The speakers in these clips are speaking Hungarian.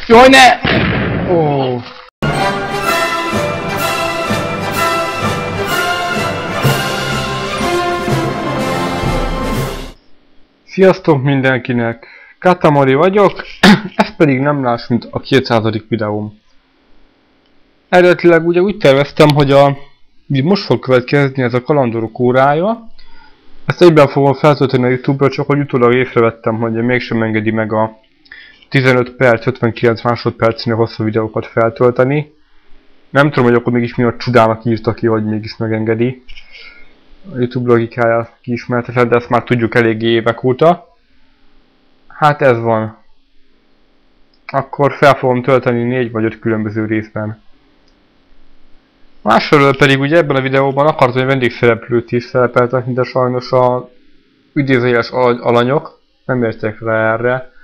Jaj, ne! Ó. Sziasztok mindenkinek! Katamari vagyok, ez pedig nem más, mint a 200. videóm. Eredetileg ugye úgy terveztem, hogy most fog következni ez a kalandorok órája. Ezt egyben fogom feltölteni a YouTube-ra, csak hogy utólag észrevettem, hogy mégsem engedi meg a 15 perc, 59 másodpercnél hosszú videókat feltölteni. Nem tudom, hogy akkor mégis mi a csodának írta ki, hogy mégis megengedi. A YouTube logikája kiismertetlen, de ezt már tudjuk eléggé évek óta. Hát ez van. Akkor fel fogom tölteni 4 vagy 5 különböző részben. Másfelől pedig ugye ebben a videóban akartam, hogy vendégszereplőt is szerepeltetni, de sajnos a idézőjeles alanyok nem értek rá erre.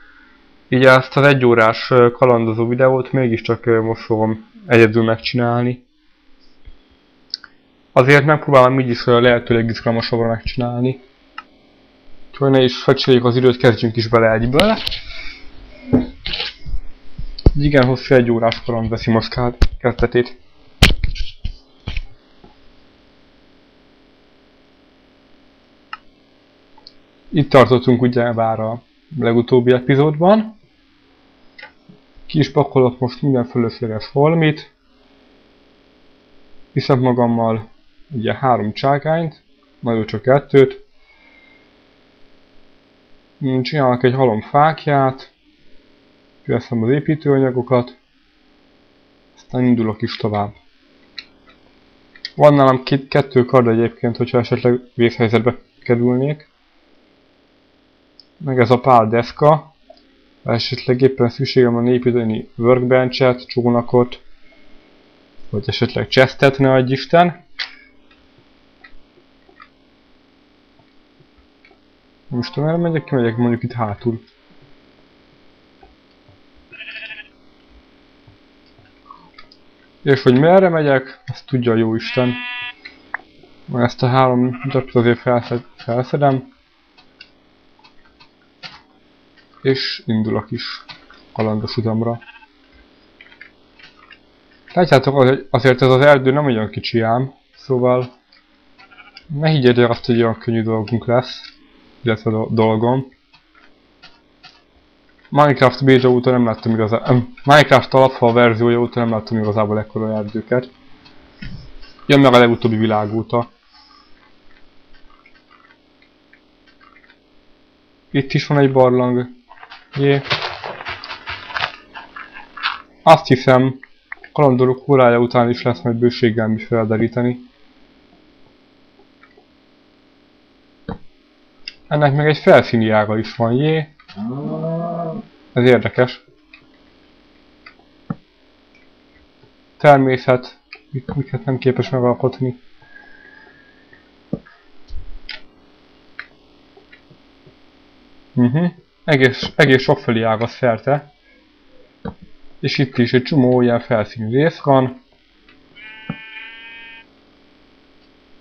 Így ezt az 1 órás kalandozó videót mégiscsak most fogom egyedül megcsinálni. Azért megpróbálom így is lehetőleg izgalmasabbra megcsinálni. Úgyhogy ne is fecseljük az időt, kezdjünk is bele egyből. Igen, hosszú 1 órás kaland veszi most kezdetét. Itt tartottunk ugye bár a legutóbbi epizódban. Ki is pakolok most minden fölösleges holmit. Viszek magammal ugye 3 csákányt, nagyon csak 2-t. Csinálok egy halom fákját. Kiveszem az építőanyagokat. Aztán indulok is tovább. Van nálam 2 kard egyébként, hogyha esetleg vészhelyzetbe kerülnék. Meg ez a pár deszka. Ha esetleg éppen szükségem van építeni workbenchet, csónakot, vagy esetleg chestet, ne adj Isten. Most tudom, erre megyek mondjuk itt hátul. És hogy merre megyek, azt tudja a jóisten. Ezt a 3 darabot azért felszedem. És indulok is kalandos utamra. Látjátok, azért ez az erdő nem olyan kicsi ám, szóval ne higgyétek azt, hogy olyan könnyű dolgunk lesz, illetve dolgom. Minecraft beta óta nem láttam igazán, Minecraft alapfal verziója óta nem láttam igazából ekkora erdőket. Jön meg a legutóbbi világ óta. Itt is van egy barlang. Jé. Azt hiszem, kalandorok órája után is lesz majd bőséggel mi felderíteni. Ennek meg egy felszíni ága is van, jé. Ez érdekes. Természet, miket nem képes megalkotni. Egész sokfelé ágaz szerte. És itt is egy csomó ilyen felszínű rész van.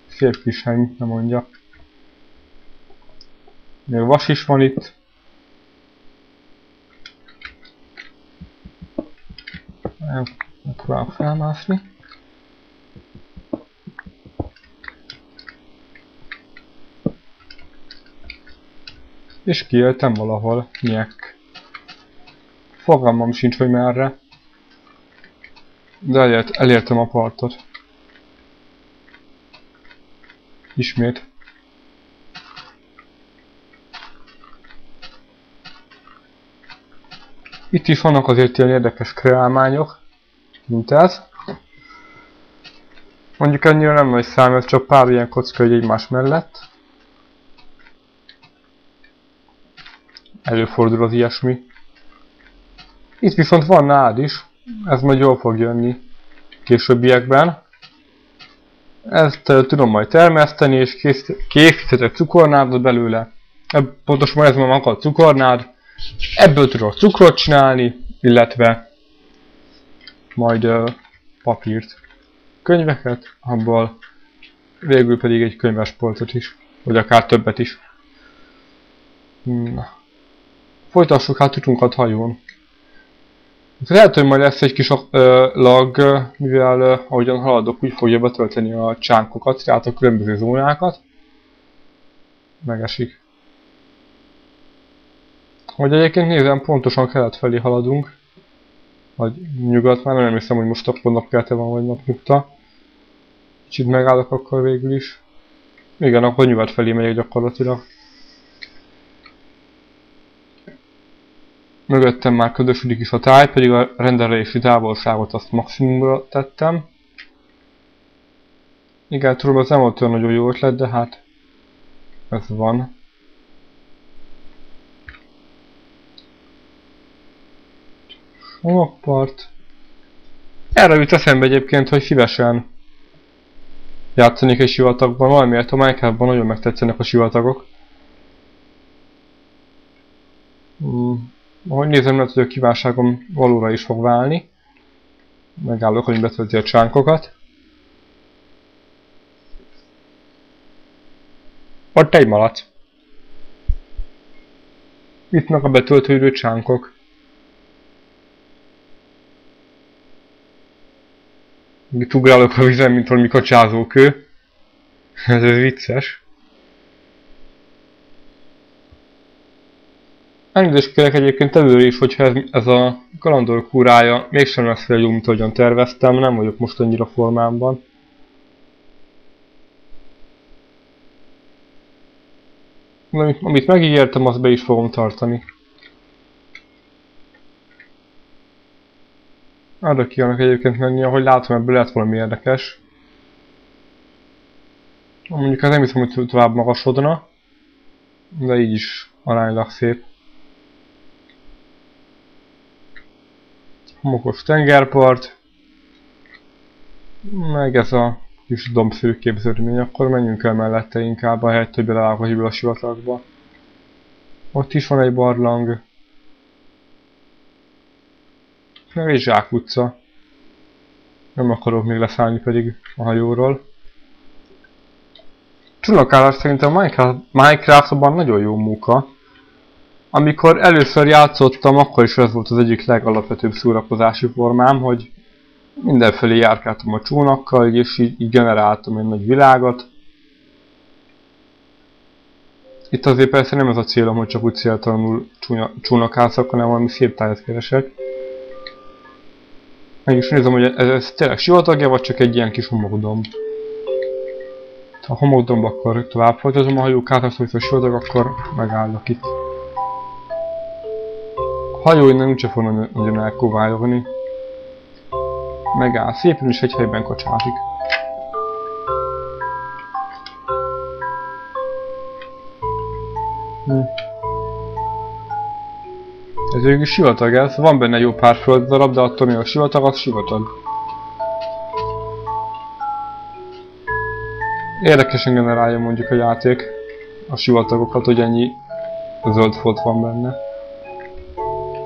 Szép kis hely, nem mondja. Még vas is van itt. Megpróbálok felmászni. És kijöttem valahol, nyek. Fogalmam sincs, hogy merre. De elértem a partot. Ismét. Itt is vannak azért ilyen érdekes kreálmányok, mint ez. Mondjuk ennyire nem nagy szám, ez csak pár ilyen kocka egymás mellett. Előfordul az ilyesmi. Itt viszont van nád is, ez majd jól fog jönni későbbiekben. Ezt tudom majd termeszteni, és készíthetek cukornádot belőle. Pontosan ez maga a cukornád. Ebből tudok cukrot csinálni, illetve majd papírt. Könyveket, abból végül pedig egy könyvespolcot is, vagy akár többet is. Na. Folytassuk hát utunkat hajón. Lehet, hogy majd lesz egy kis lag, mivel ahogyan haladok, úgy fogja betölteni a csánkokat, tehát a különböző zónákat. Megesik. Hogy egyébként nézem, pontosan kelet felé haladunk. Vagy nyugat, már nem hiszem, hogy most akkor napkelte van, vagy napnyugta. Kicsit megállok akkor végül is. Igen, akkor nyugat felé megyek gyakorlatilag. Mögöttem már ködösödik is a táj, pedig a rendelési távolságot azt maximumra tettem. Igen, tudom, ez nem volt olyan nagyon jó ötlet, de hát ez van. Homokpart. Erre jut eszembe egyébként, hogy szívesen játszanék egy sivatagban, valamiért a Minecraftban nagyon megtetszenek a sivatagok. Ahogy nézem, lehet, hogy a kívánságom valóra is fog válni. Megállok, hogy betölti a csánkokat. Ott egy malac. Itt meg a betöltődő csánkok. Itt ugrálok a vizen, mint valami kacsázókő. Ez vicces. Elnézést kérek egyébként előre is, hogyha ez a kalandor kúrája mégsem lesz fel jó, mint ahogyan terveztem, nem vagyok most annyira formámban. Amit megígértem, azt be is fogom tartani. Arra kívánok egyébként menni, ahogy látom, ebből lehet valami érdekes. Mondjuk ez nem hiszem, hogy tovább magasodna, de így is aránylag szép. Homokos tengerpart. Meg ez a kis dombszerű képződmény, akkor menjünk el mellette inkább, ahelyett, hogy belevághatjuk a sivatagba. Ott is van egy barlang. Meg egy zsákutca. Nem akarok még leszállni pedig a hajóról. Csónakázás szerintem a Minecraftban nagyon jó munka. Amikor először játszottam, akkor is ez volt az egyik legalapvetőbb szórakozási formám, hogy mindenfelé járkáltam a csónakkal, és így generáltam egy nagy világot. Itt azért persze nem ez a célom, hogy csak úgy céltalanul csónakázzak, hanem valami szép tájat keresek. Meg is nézem, hogy ez tényleg sivatagja, vagy csak egy ilyen kis homokdomb. Ha homokdomb, akkor tovább folytatom a hajókát, ha a sivatag, akkor megállok itt. A hajó innen úgyse fogna nagyon elkovályogni. Megáll szépen, és egy helyben kacsázik. Ez végül sivatag ez, van benne jó pár földdarab, de attól még a sivatag az sivatag. Érdekesen generálja mondjuk a játék a sivatagokat, hogy ennyi zöld folt van benne.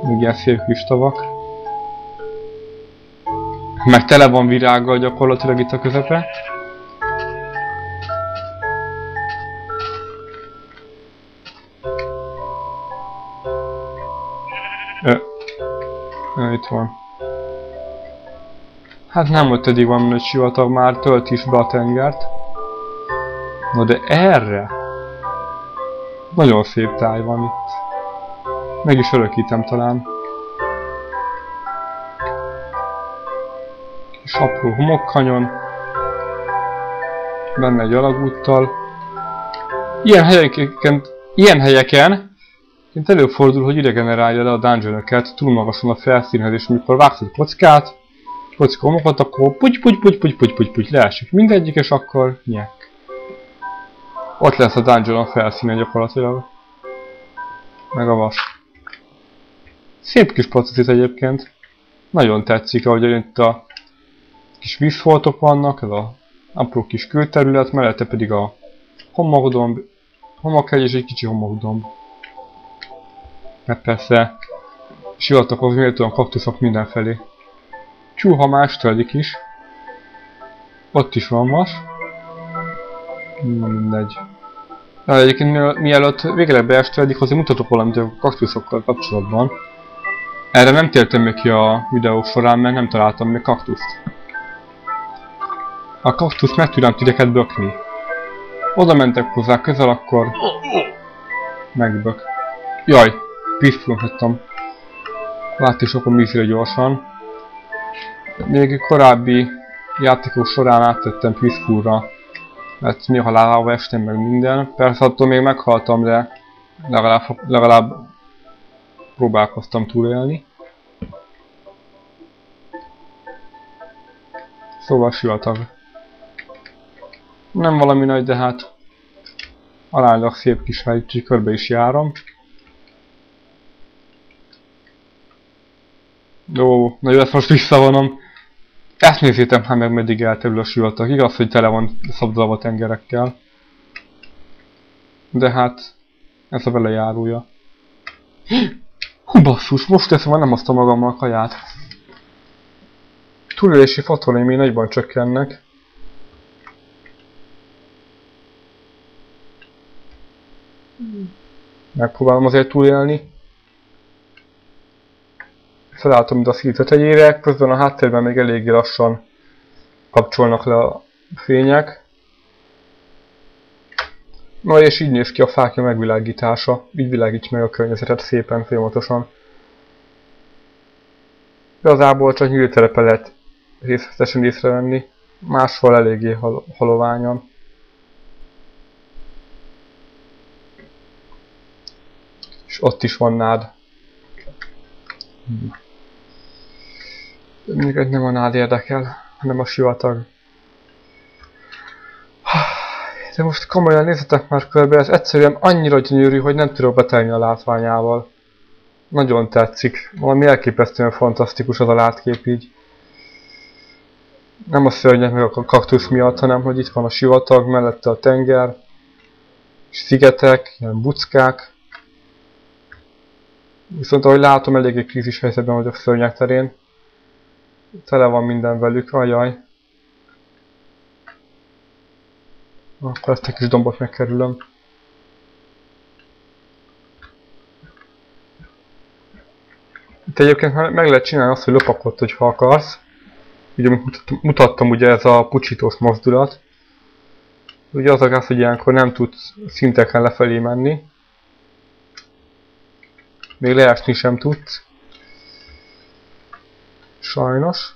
Még ilyen szép kis tavak. Meg tele van virággal gyakorlatilag itt a közepe. Itt van. Hát nem, ott eddig van egy sivatag, már tölt is be a tengert. Na de erre? Nagyon szép táj van itt. Meg is örökítem talán. Kis apró homokkanyon. Benne egy alagúttal. Ilyen helyeken előfordul, hogy ide generálja le a dungeon-öket túl magasan a felszínhez, és mikor vágsz egy kockát, kocka homokot, akkor puty leesik mindegyik, és akkor nyek. Ott lesz a dungeon a felszínen gyakorlatilag. Meg a vas. Szép kis pacit egyébként. Nagyon tetszik, ahogy itt a kis vízfoltok vannak, ez a apró kis kőterület, mellette pedig a homokdomb, homokhegy és egy kicsi homokdomb. Mert persze sivataghoz méltóan kaktuszok mindenfelé. Csúha más töldik is. Ott is van vas. Na mindegy. Egyébként mielőtt végre beestődik, azért mutatok valamit a kaktuszokkal kapcsolatban. Erre nem tértem még ki a videó során, mert nem találtam még kaktuszt. A kaktuszt meg tudnám titeket bökni. Oda mentek hozzá közel, akkor megbök. Jaj, peaceful hagytam. Lát is akkor műzire gyorsan. Még korábbi játékok során áttettem peacefulra. Mert mi halálába estem meg minden. Persze attól még meghaltam, de legalább próbálkoztam túlélni. Szóval sivatag. Nem valami nagy, de hát aránylag szép kis hely, úgyhogy körbe is járom. Jó, na jó, ezt most visszavonom. Ezt nézzétek már meg, meddig elterül a sivatag. Igaz, hogy tele van szabdalva tengerekkel. De hát, ez a vele járója. Hú basszus, most teszem, már nem hoztam magammal a kaját. Túlélési faktoraim még nagyban csökkennek. Megpróbálom azért túlélni. Felálltam ide a szív tetejére, közben a háttérben még eléggé lassan kapcsolnak le a fények. Na és így néz ki a fákja megvilágítása, így világítja meg a környezetet szépen, folyamatosan. Igazából csak nyílt terepe lehet részletesen észrevenni, máshol eléggé haloványan. És ott is van nád. Minket nem a nád érdekel, hanem a sivatag. De most komolyan nézzetek már körbe, ez egyszerűen annyira gyönyörű, hogy nem tudok betelni a látványával. Nagyon tetszik, valami elképesztően fantasztikus az a látkép így. Nem a szörnyek meg a kaktusz miatt, hanem hogy itt van a sivatag, mellette a tenger, és szigetek, ilyen buckák. Viszont ahogy látom, eléggé krízis helyzetben vagyok szörnyek terén. Tele van minden velük, ajaj. Akkor ezt a kis dombot megkerülöm. Itt egyébként meg lehet csinálni azt, hogy lopakodsz, hogyha akarsz. Ugye mutattam ugye ez a pucsítós mozdulat. Ugye az a gáz, hogy ilyenkor nem tudsz szinteken lefelé menni. Még leesni sem tudsz. Sajnos.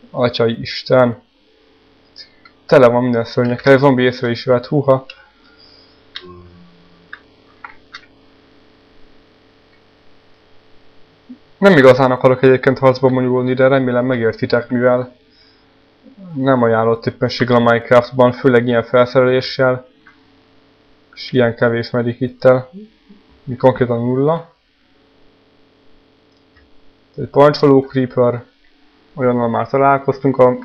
Atyai Isten. Tele van minden szörnyekkel, zombi észre is vett, húha. Nem igazán akarok egyébként harcba bonyolulni, de remélem megértitek, mivel nem ajánlott éppenséggel a Minecraftban, főleg ilyen felszereléssel. És ilyen kevés medikittel. Mi konkrétan nulla. Egy parancsoló creeper. Olyannal már találkoztunk a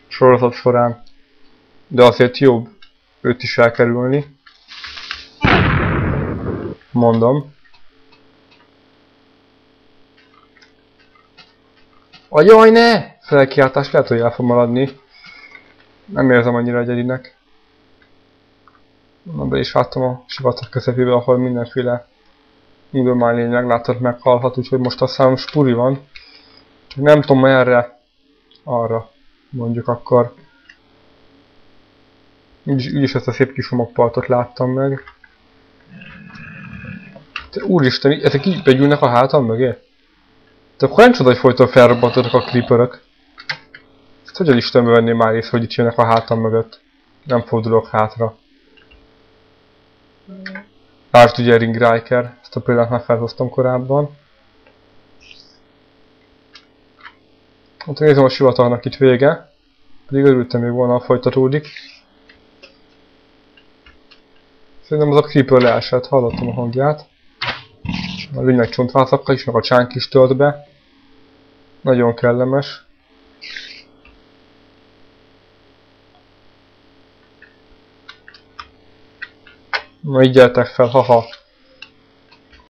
sorozat során. De azért jobb őt is elkerülni. Mondom. Ajaj, ne! Felkiáltás lehet, hogy el fog maradni. Nem érzem annyira egyedinek. Na, be is láttam a sivatag közepébe, ahol mindenféle tudománylény meglátott, meghalhat, úgyhogy most azt hiszem spuri van. Nem tudom erre, arra mondjuk akkor. Úgyis ezt a szép kis homokpartot láttam meg. De úristen, ezek így begyűlnek a hátam mögé? De akkor nem csoda, hogy folyton felrobbantottak a creeperök. Ezt hogyan Istenbe venném már észre, hogy itt jönnek a hátam mögött? Nem fordulok hátra. Lásd ugye Ring Riker, ezt a példát már felhoztam korábban. Hát nézem, a sivatagnak itt vége. Pedig örültem még volna, ha folytatódik. Szerintem az a creeper leesett, hallottam a hangját. A lényeg csontvázakkal is, meg a csánk is tölt be. Nagyon kellemes. Na így gyertek fel, haha.